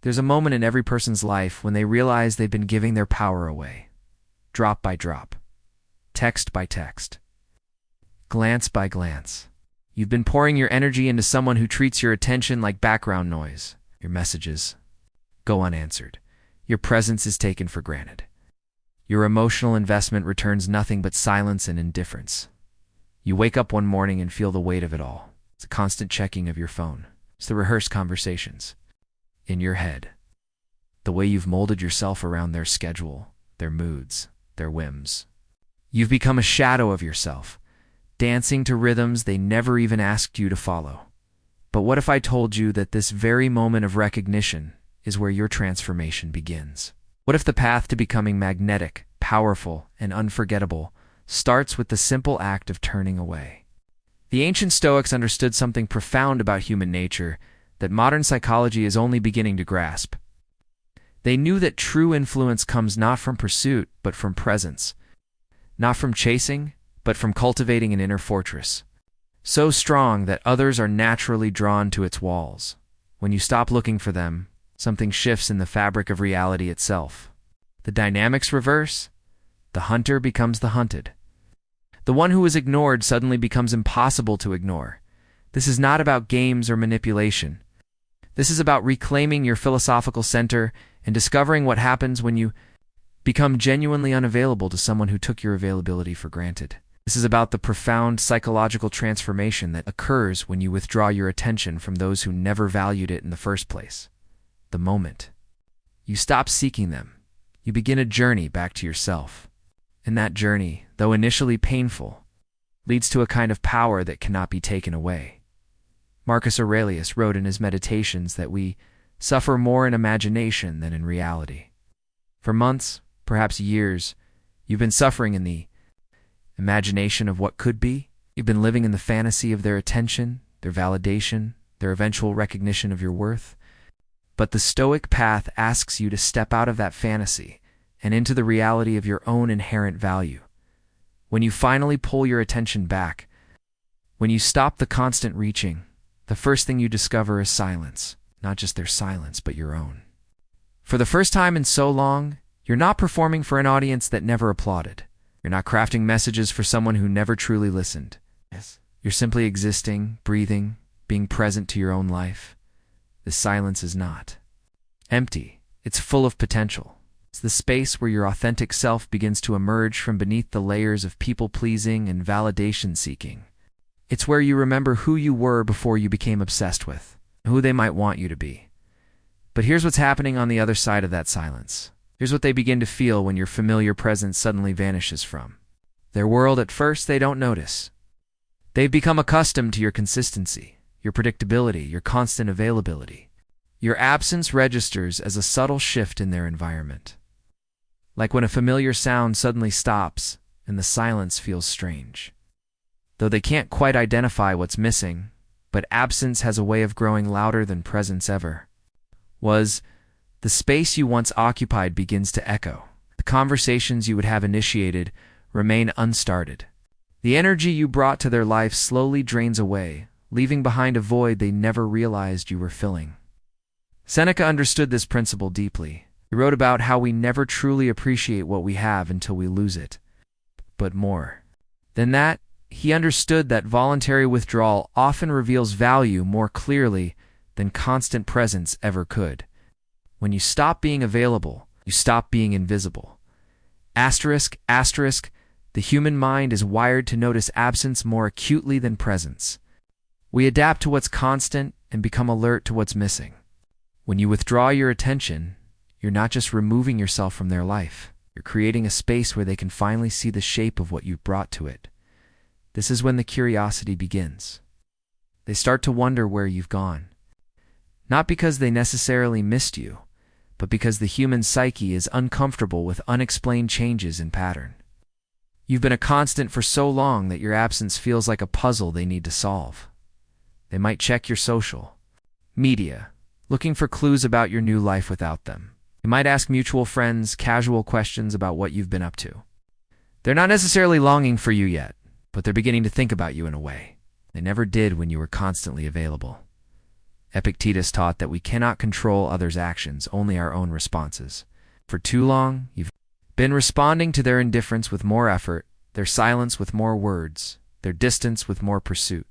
There's a moment in every person's life when they realize they've been giving their power away. Drop by drop. Text by text. Glance by glance. You've been pouring your energy into someone who treats your attention like background noise. Your messages go unanswered. Your presence is taken for granted. Your emotional investment returns nothing but silence and indifference. You wake up one morning and feel the weight of it all. It's a constant checking of your phone. It's the rehearsed conversations in your head. The way you've molded yourself around their schedule, their moods, their whims. You've become a shadow of yourself, dancing to rhythms they never even asked you to follow. But what if I told you that this very moment of recognition is where your transformation begins? What if the path to becoming magnetic, powerful, and unforgettable starts with the simple act of turning away? The ancient Stoics understood something profound about human nature that modern psychology is only beginning to grasp. They knew that true influence comes not from pursuit, but from presence. Not from chasing, but from cultivating an inner fortress, so strong that others are naturally drawn to its walls. When you stop looking for them, something shifts in the fabric of reality itself. The dynamics reverse. The hunter becomes the hunted. The one who is ignored suddenly becomes impossible to ignore. This is not about games or manipulation. This is about reclaiming your philosophical center and discovering what happens when you become genuinely unavailable to someone who took your availability for granted. This is about the profound psychological transformation that occurs when you withdraw your attention from those who never valued it in the first place. The moment you stop seeking them, you begin a journey back to yourself. And that journey, though initially painful, leads to a kind of power that cannot be taken away. Marcus Aurelius wrote in his Meditations that we suffer more in imagination than in reality. For months, perhaps years, you've been suffering in the imagination of what could be. You've been living in the fantasy of their attention, their validation, their eventual recognition of your worth. But the Stoic path asks you to step out of that fantasy and into the reality of your own inherent value. When you finally pull your attention back, when you stop the constant reaching, the first thing you discover is silence. Not just their silence, but your own. For the first time in so long, you're not performing for an audience that never applauded. You're not crafting messages for someone who never truly listened. Yes. You're simply existing, breathing, being present to your own life. The silence is not empty. It's full of potential. It's the space where your authentic self begins to emerge from beneath the layers of people-pleasing and validation-seeking. It's where you remember who you were before you became obsessed with, who they might want you to be. But here's what's happening on the other side of that silence. Here's what they begin to feel when your familiar presence suddenly vanishes from their world. At first, they don't notice. They've become accustomed to your consistency, your predictability, your constant availability. Your absence registers as a subtle shift in their environment. Like when a familiar sound suddenly stops and the silence feels strange. Though they can't quite identify what's missing, but absence has a way of growing louder than presence ever was. The space you once occupied begins to echo. The conversations you would have initiated remain unstarted. The energy you brought to their life slowly drains away, leaving behind a void they never realized you were filling. Seneca understood this principle deeply. He wrote about how we never truly appreciate what we have until we lose it. But more than that, he understood that voluntary withdrawal often reveals value more clearly than constant presence ever could. When you stop being available, you stop being invisible. Asterisk, asterisk, the human mind is wired to notice absence more acutely than presence. We adapt to what's constant and become alert to what's missing. When you withdraw your attention, you're not just removing yourself from their life. You're creating a space where they can finally see the shape of what you've brought to it. This is when the curiosity begins. They start to wonder where you've gone. Not because they necessarily missed you, but because the human psyche is uncomfortable with unexplained changes in pattern. You've been a constant for so long that your absence feels like a puzzle they need to solve. They might check your social media, looking for clues about your new life without them. They might ask mutual friends casual questions about what you've been up to. They're not necessarily longing for you yet, but they're beginning to think about you in a way they never did when you were constantly available. Epictetus taught that we cannot control others' actions, only our own responses. For too long, you've been responding to their indifference with more effort, their silence with more words, their distance with more pursuit.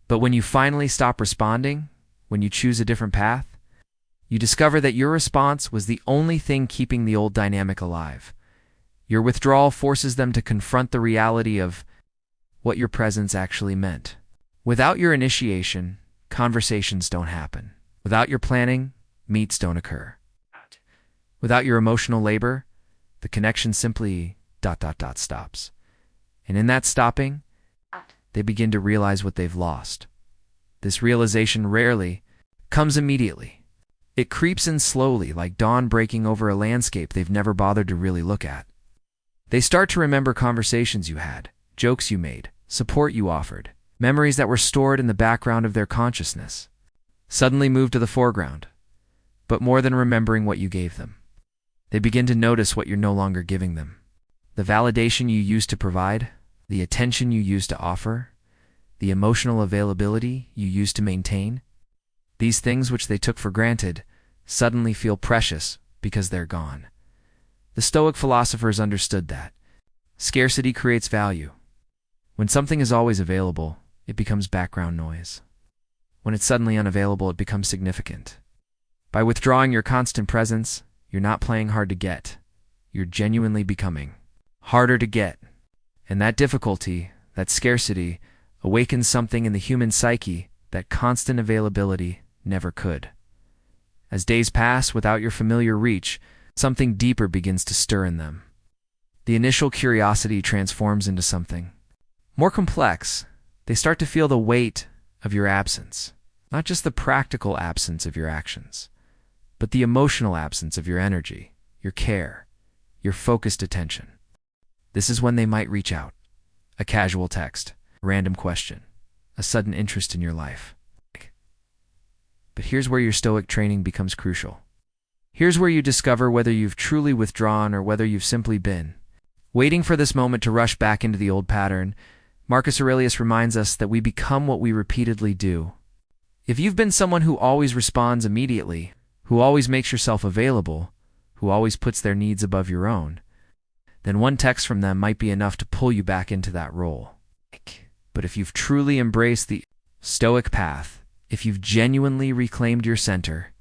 But when you finally stop responding, when you choose a different path, you discover that your response was the only thing keeping the old dynamic alive. Your withdrawal forces them to confront the reality of what your presence actually meant. Without your initiation, conversations don't happen. Without your planning, meets don't occur. Without your emotional labor, the connection simply ... stops. And in that stopping, they begin to realize what they've lost. This realization rarely comes immediately. It creeps in slowly, like dawn breaking over a landscape they've never bothered to really look at. They start to remember conversations you had, jokes you made, support you offered, memories that were stored in the background of their consciousness, suddenly move to the foreground. But more than remembering what you gave them, they begin to notice what you're no longer giving them. The validation you used to provide, the attention you used to offer, the emotional availability you used to maintain, these things which they took for granted suddenly feel precious because they're gone. The Stoic philosophers understood that scarcity creates value. When something is always available, it becomes background noise. When it's suddenly unavailable, it becomes significant. By withdrawing your constant presence, you're not playing hard to get. You're genuinely becoming harder to get. And that difficulty, that scarcity, awakens something in the human psyche that constant availability never could. As days pass without your familiar reach, something deeper begins to stir in them. The initial curiosity transforms into something more complex. They start to feel the weight of your absence, not just the practical absence of your actions, but the emotional absence of your energy, your care, your focused attention. This is when they might reach out. A casual text, a random question, a sudden interest in your life. But here's where your Stoic training becomes crucial. Here's where you discover whether you've truly withdrawn or whether you've simply been waiting for this moment to rush back into the old pattern. Marcus Aurelius reminds us that we become what we repeatedly do. If you've been someone who always responds immediately, who always makes yourself available, who always puts their needs above your own, then one text from them might be enough to pull you back into that role. But if you've truly embraced the Stoic path, if you've genuinely reclaimed your center,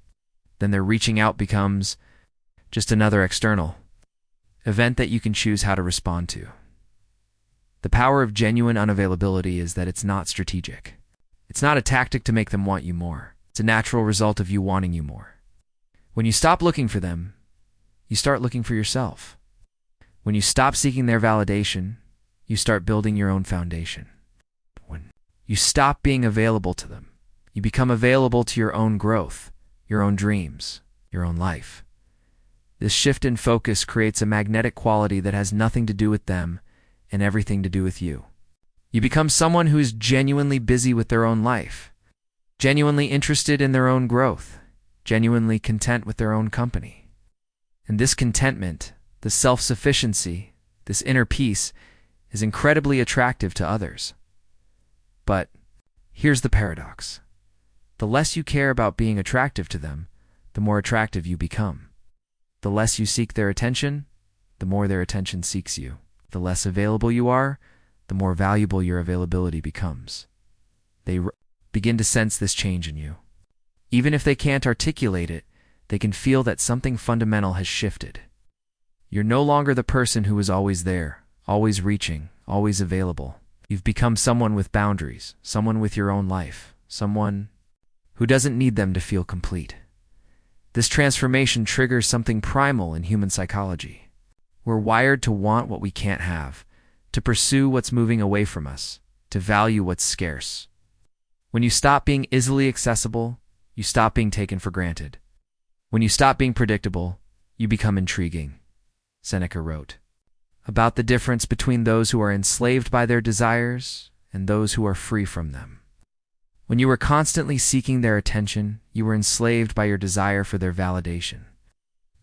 then their reaching out becomes just another external event that you can choose how to respond to. The power of genuine unavailability is that it's not strategic. It's not a tactic to make them want you more. It's a natural result of you wanting you more. When you stop looking for them, you start looking for yourself. When you stop seeking their validation, you start building your own foundation. When you stop being available to them, you become available to your own growth, your own dreams, your own life. This shift in focus creates a magnetic quality that has nothing to do with them and everything to do with you. You become someone who is genuinely busy with their own life, genuinely interested in their own growth, genuinely content with their own company. And this contentment, this self-sufficiency, this inner peace is incredibly attractive to others. But here's the paradox. The less you care about being attractive to them, the more attractive you become. The less you seek their attention, the more their attention seeks you. The less available you are, the more valuable your availability becomes. They begin to sense this change in you. Even if they can't articulate it, they can feel that something fundamental has shifted. You're no longer the person who was always there, always reaching, always available. You've become someone with boundaries, someone with your own life, someone who doesn't need them to feel complete. This transformation triggers something primal in human psychology. We're wired to want what we can't have, to pursue what's moving away from us, to value what's scarce. When you stop being easily accessible, you stop being taken for granted. When you stop being predictable, you become intriguing. Seneca wrote about the difference between those who are enslaved by their desires and those who are free from them. When you were constantly seeking their attention, you were enslaved by your desire for their validation.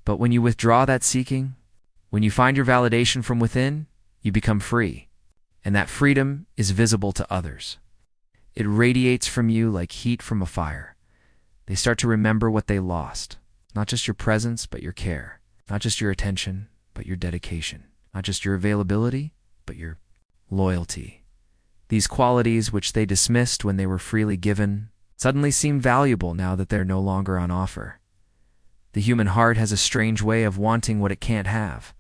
But when you withdraw that seeking, when you find your validation from within, you become free. And that freedom is visible to others. It radiates from you like heat from a fire. They start to remember what they lost. Not just your presence, but your care. Not just your attention, but your dedication. Not just your availability, but your loyalty. These qualities, which they dismissed when they were freely given, suddenly seem valuable now that they're no longer on offer. The human heart has a strange way of wanting what it can't have.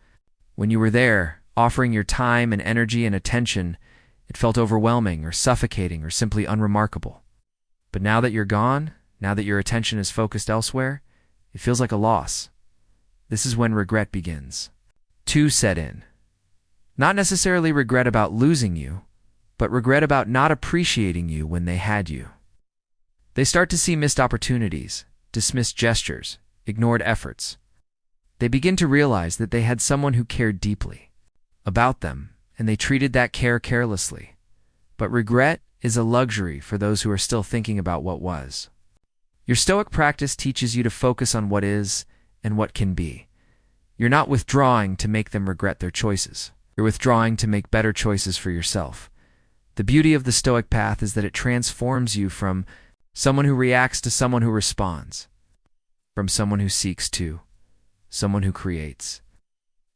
When you were there, offering your time and energy and attention, it felt overwhelming or suffocating or simply unremarkable. But now that you're gone, now that your attention is focused elsewhere, it feels like a loss. This is when regret begins. Two set in. Not necessarily regret about losing you, but regret about not appreciating you when they had you. They start to see missed opportunities, dismissed gestures, ignored efforts. They begin to realize that they had someone who cared deeply about them, and they treated that care carelessly. But regret is a luxury for those who are still thinking about what was. Your Stoic practice teaches you to focus on what is and what can be. You're not withdrawing to make them regret their choices. You're withdrawing to make better choices for yourself. The beauty of the Stoic path is that it transforms you from someone who reacts to someone who responds, from someone who seeks to someone who creates,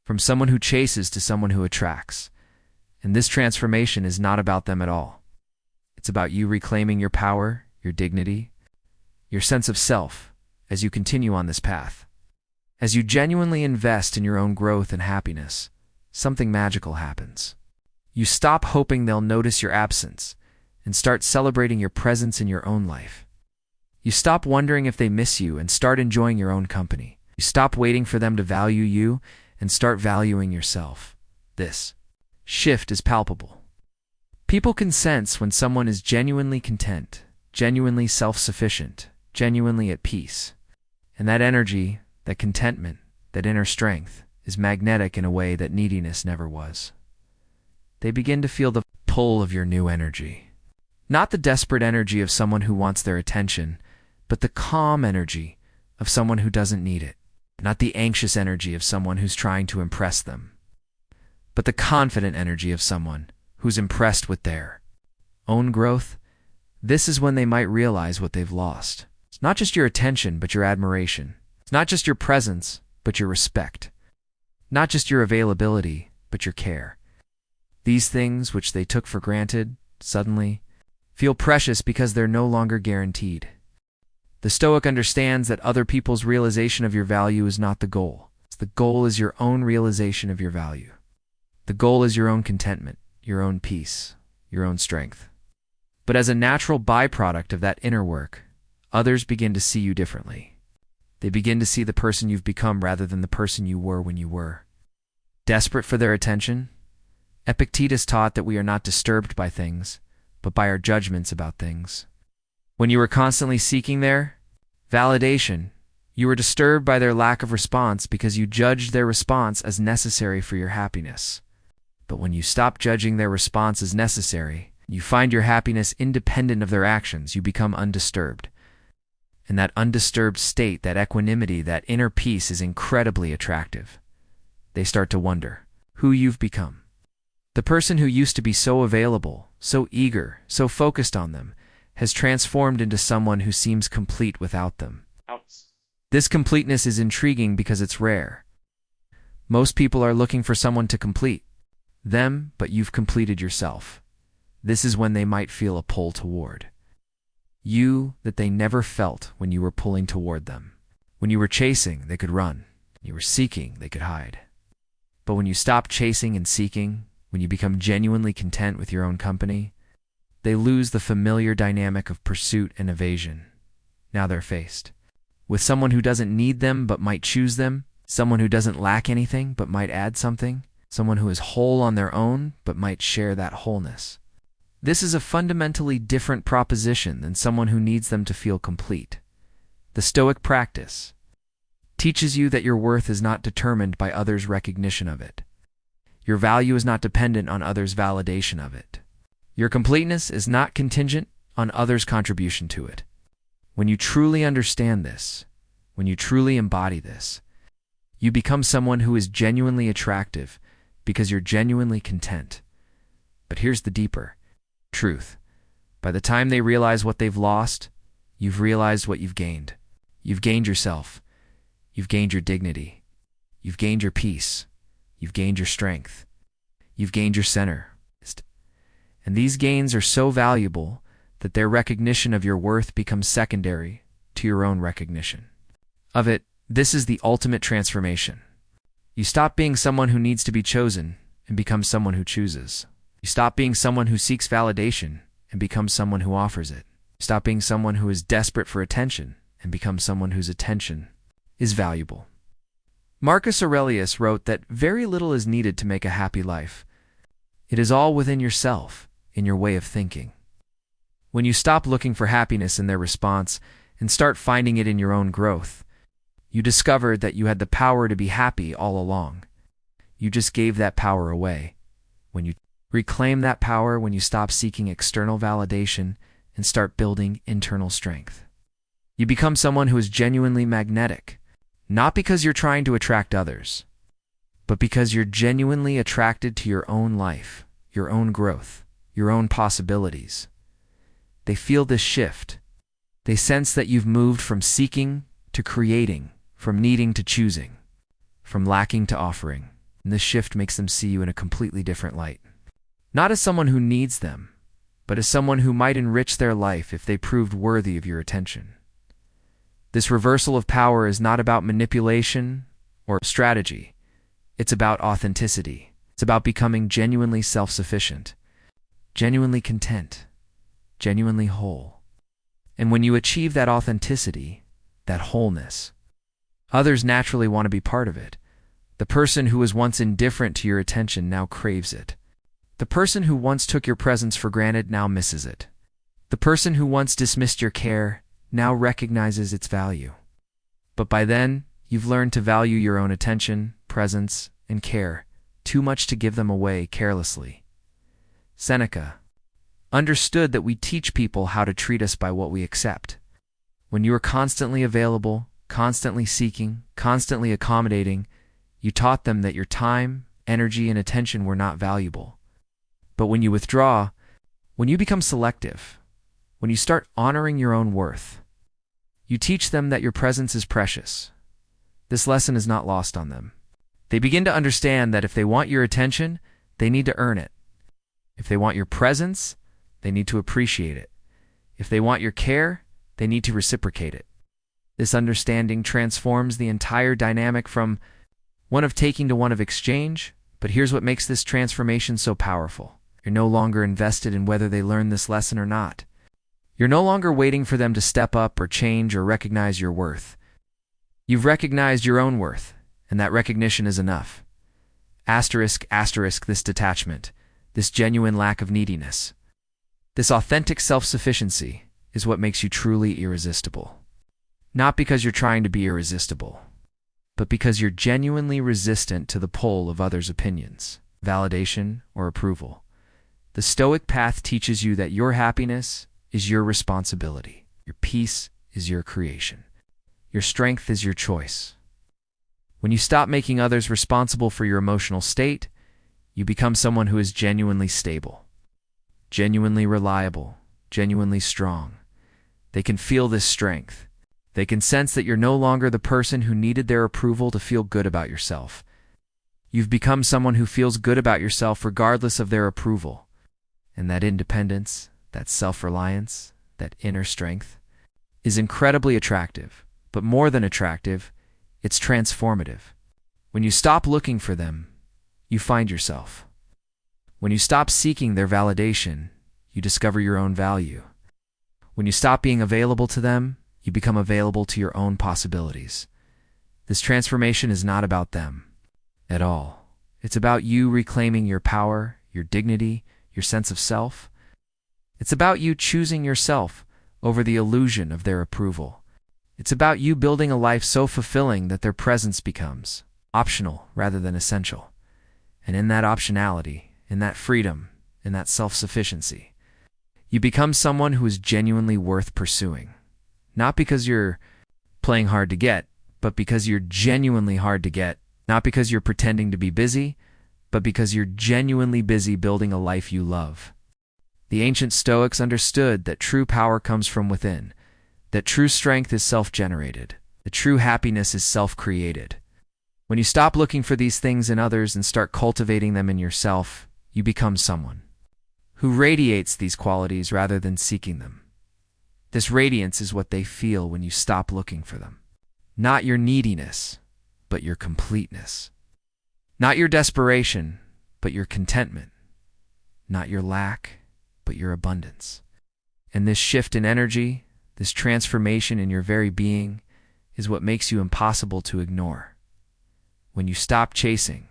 from someone who chases to someone who attracts. And this transformation is not about them at all. It's about you reclaiming your power, your dignity, your sense of self as you continue on this path. As you genuinely invest in your own growth and happiness, something magical happens. You stop hoping they'll notice your absence and start celebrating your presence in your own life. You stop wondering if they miss you and start enjoying your own company. You stop waiting for them to value you and start valuing yourself. This shift is palpable. People can sense when someone is genuinely content, genuinely self-sufficient, genuinely at peace. And that energy, that contentment, that inner strength is magnetic in a way that neediness never was. They begin to feel the pull of your new energy. Not the desperate energy of someone who wants their attention, but the calm energy of someone who doesn't need it. Not the anxious energy of someone who's trying to impress them, but the confident energy of someone who's impressed with their own growth. This is when they might realize what they've lost. It's not just your attention, but your admiration. It's not just your presence, but your respect. Not just your availability, but your care. These things, which they took for granted, suddenly feel precious because they're no longer guaranteed. The Stoic understands that other people's realization of your value is not the goal. The goal is your own realization of your value. The goal is your own contentment, your own peace, your own strength. But as a natural byproduct of that inner work, others begin to see you differently. They begin to see the person you've become rather than the person you were when you were. Desperate for their attention, Epictetus taught that we are not disturbed by things, but by our judgments about things. When you were constantly seeking their validation, you were disturbed by their lack of response because you judged their response as necessary for your happiness. But when you stop judging their response as necessary, you find your happiness independent of their actions. You become undisturbed. And that undisturbed state, that equanimity, that inner peace is incredibly attractive. They start to wonder who you've become. The person who used to be so available, so eager, so focused on them, has transformed into someone who seems complete without them. This completeness is intriguing because it's rare. Most people are looking for someone to complete them, but you've completed yourself. This is when they might feel a pull toward you that they never felt when you were pulling toward them. When you were chasing, they could run. When you were seeking, they could hide. But when you stop chasing and seeking, when you become genuinely content with your own company, they lose the familiar dynamic of pursuit and evasion. Now they're faced with someone who doesn't need them but might choose them, someone who doesn't lack anything but might add something, someone who is whole on their own but might share that wholeness. This is a fundamentally different proposition than someone who needs them to feel complete. The Stoic practice teaches you that your worth is not determined by others' recognition of it. Your value is not dependent on others' validation of it. Your completeness is not contingent on others' contribution to it. When you truly understand this, when you truly embody this, you become someone who is genuinely attractive because you're genuinely content. But here's the deeper truth. By the time they realize what they've lost, you've realized what you've gained. You've gained yourself. You've gained your dignity. You've gained your peace. You've gained your strength. You've gained your center. And these gains are so valuable that their recognition of your worth becomes secondary to your own recognition of it. This is the ultimate transformation. You stop being someone who needs to be chosen and become someone who chooses. You stop being someone who seeks validation and become someone who offers it. You stop being someone who is desperate for attention and become someone whose attention is valuable. Marcus Aurelius wrote that very little is needed to make a happy life. It is all within yourself, in your way of thinking. When you stop looking for happiness in their response and start finding it in your own growth, you discovered that you had the power to be happy all along. You just gave that power away. When you reclaim that power, when you stop seeking external validation and start building internal strength, you become someone who is genuinely magnetic, not because you're trying to attract others, but because you're genuinely attracted to your own life, your own growth, your own possibilities. They feel this shift. They sense that you've moved from seeking to creating, from needing to choosing, from lacking to offering. And this shift makes them see you in a completely different light. Not as someone who needs them, but as someone who might enrich their life if they proved worthy of your attention. This reversal of power is not about manipulation or strategy. It's about authenticity. It's about becoming genuinely self-sufficient, genuinely content, genuinely whole. And when you achieve that authenticity, that wholeness, others naturally want to be part of it. The person who was once indifferent to your attention now craves it. The person who once took your presence for granted now misses it. The person who once dismissed your care now recognizes its value. But by then, you've learned to value your own attention, presence, and care too much to give them away carelessly. Seneca understood that we teach people how to treat us by what we accept. When you are constantly available, constantly seeking, constantly accommodating, you taught them that your time, energy, and attention were not valuable. But when you withdraw, when you become selective, when you start honoring your own worth, you teach them that your presence is precious. This lesson is not lost on them. They begin to understand that if they want your attention, they need to earn it. If they want your presence, they need to appreciate it. If they want your care, they need to reciprocate it. This understanding transforms the entire dynamic from one of taking to one of exchange, but here's what makes this transformation so powerful. You're no longer invested in whether they learn this lesson or not. You're no longer waiting for them to step up or change or recognize your worth. You've recognized your own worth, and that recognition is enough. Asterisk, asterisk, this detachment, this genuine lack of neediness, this authentic self-sufficiency is what makes you truly irresistible. Not because you're trying to be irresistible, but because you're genuinely resistant to the pull of others' opinions, validation, or approval. The Stoic path teaches you that your happiness is your responsibility. Your peace is your creation. Your strength is your choice. When you stop making others responsible for your emotional state, you become someone who is genuinely stable, genuinely reliable, genuinely strong. They can feel this strength. They can sense that you're no longer the person who needed their approval to feel good about yourself. You've become someone who feels good about yourself regardless of their approval. And that independence, that self-reliance, that inner strength is incredibly attractive. But more than attractive, it's transformative. When you stop looking for them, you find yourself. When you stop seeking their validation, you discover your own value. When you stop being available to them, you become available to your own possibilities. This transformation is not about them at all. It's about you reclaiming your power, your dignity, your sense of self. It's about you choosing yourself over the illusion of their approval. It's about you building a life so fulfilling that their presence becomes optional rather than essential. And in that optionality, in that freedom, in that self-sufficiency, you become someone who is genuinely worth pursuing. Not because you're playing hard to get, but because you're genuinely hard to get. Not because you're pretending to be busy, but because you're genuinely busy building a life you love. The ancient Stoics understood that true power comes from within. that true strength is self-generated, that true happiness is self-created. When you stop looking for these things in others and start cultivating them in yourself, you become someone who radiates these qualities rather than seeking them. This radiance is what they feel when you stop looking for them. Not your neediness, but your completeness. Not your desperation, but your contentment. Not your lack, but your abundance. And this shift in energy, this transformation in your very being, is what makes you impossible to ignore. When you stop chasing,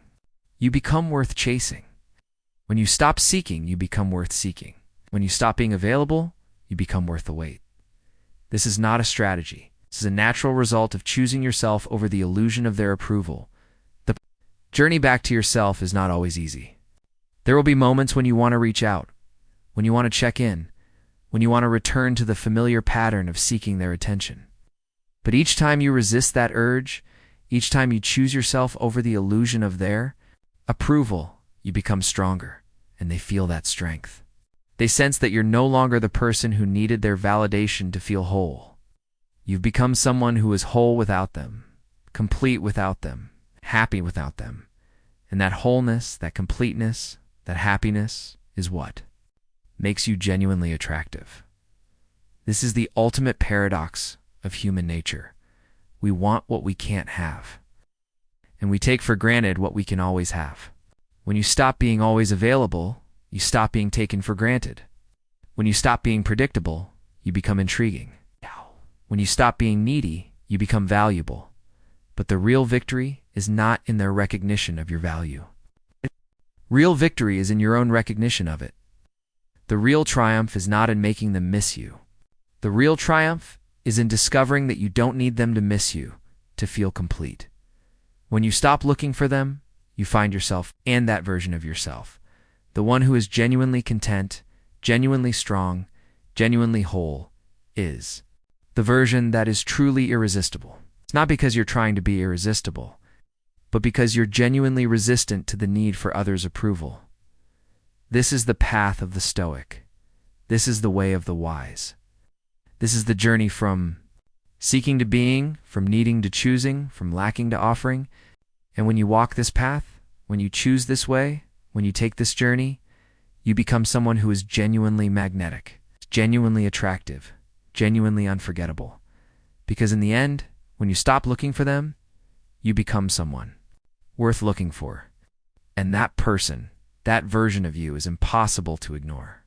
you become worth chasing. When you stop seeking, you become worth seeking. When you stop being available, you become worth the wait. This is not a strategy. This is a natural result of choosing yourself over the illusion of their approval. The journey back to yourself is not always easy. There will be moments when you want to reach out, when you want to check in, when you want to return to the familiar pattern of seeking their attention. But each time you resist that urge, each time you choose yourself over the illusion of their approval, you become stronger, and they feel that strength. They sense that you're no longer the person who needed their validation to feel whole. You've become someone who is whole without them, complete without them, happy without them. And that wholeness, that completeness, that happiness is what makes you genuinely attractive. This is the ultimate paradox of human nature. We want what we can't have, and we take for granted what we can always have. When you stop being always available, you stop being taken for granted. When you stop being predictable, you become intriguing. When you stop being needy, you become valuable. But the real victory is not in their recognition of your value. Real victory is in your own recognition of it. The real triumph is not in making them miss you. The real triumph is in discovering that you don't need them to miss you to feel complete. When you stop looking for them, you find yourself and that version of yourself. The one who is genuinely content, genuinely strong, genuinely whole, is the version that is truly irresistible. It's not because you're trying to be irresistible, but because you're genuinely resistant to the need for others' approval. This is the path of the Stoic. This is the way of the wise. This is the journey from seeking to being, from needing to choosing, from lacking to offering. And when you walk this path, when you choose this way, when you take this journey, you become someone who is genuinely magnetic, genuinely attractive, genuinely unforgettable. Because in the end, when you stop looking for them, you become someone worth looking for. And that person, that version of you, is impossible to ignore.